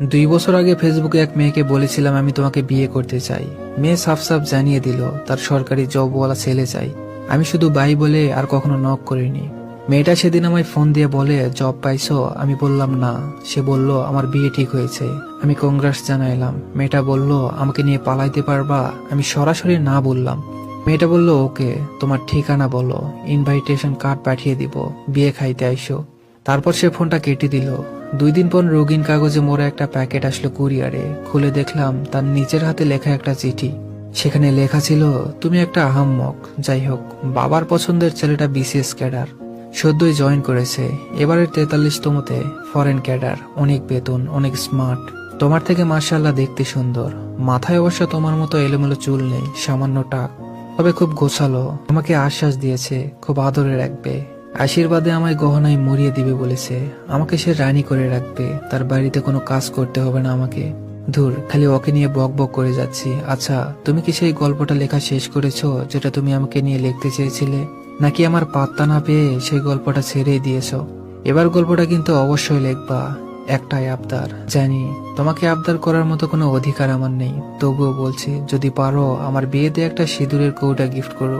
2 বছর আগে ফেসবুকে এক মেয়েকে বলেছিলাম আমি তোমাকে বিয়ে করতে চাই। মেয়ে সাফ সাফ জানিয়ে দিল তার সরকারি জবওয়ালা ছেলে চাই। আমি শুধু বাই বলে আর কখনো নক করিনি। মেয়েটা সেদিন আমায় ফোন দিয়ে বলে জব পাইছো, আমি বললাম না। সে বলল আমার বিয়ে ঠিক হয়েছে। আমি কংগ্রেস জানাইলাম। মেয়েটা বলল আমাকে নিয়ে পালাইতে পারবা, আমি সরাসরি না বললাম। মেয়েটা বলল ওকে, তোমার ঠিকানা বলো, ইনভাইটেশন কার্ড পাঠিয়ে দিব, বিয়ে খাইতে আইসো। তারপর সে ফোনটা কেটে দিল। 2 দিন পর রঙিন কাগজে মোড়া একটা প্যাকেট আসলো কুরিয়ারে। খুলে দেখলাম তার নিজের হাতে লেখা একটা চিঠি। সেখানে লেখা ছিল তুমি একটা আহাম্মক। যাই হোক, বাবার পছন্দের ছেলেটা বিসিএস ক্যাডার, সদ্যই জয়েন করেছে, এবারের 43তমতে, ফরেন ক্যাডার, অনেক বেতন, অনেক স্মার্ট। তোমার থেকে মাশাআল্লাহ দেখতে সুন্দর। মাথায় অবশ্য তোমার মতো এলোমেলো চুল নেই, সামান্য টাক, তবে খুব গোছালো। আমাকে আশ্বাস দিয়েছে খুব আদরে রাখবে, আশীর্বাদে আমায় গহনায় মরিয়ে দিবে বলেছে। আমাকে সে রানী করে রাখবে, তার বাড়িতে কোনো কাজ করতে হবে না আমাকে। ধুর, খালি ওকে নিয়ে বক বক করে যাচ্ছি। আচ্ছা, তুমি কি সেই গল্পটা লেখা শেষ করেছো যেটা তুমি আমাকে নিয়ে লিখতে চেয়েছিলে, নাকি আমার পাত্তা না পেয়ে সেই গল্পটা ছেড়েই দিয়েছো? এবার গল্পটা কিন্তু অবশ্যই লিখবা। একটাই আবদার, জানি তোমাকে আবদার করার মতো কোনো অধিকার আমার নেই, তবুও বলছি যদি পারো আমার বিয়েতে একটা সিঁদুরের কৌটা গিফট করো।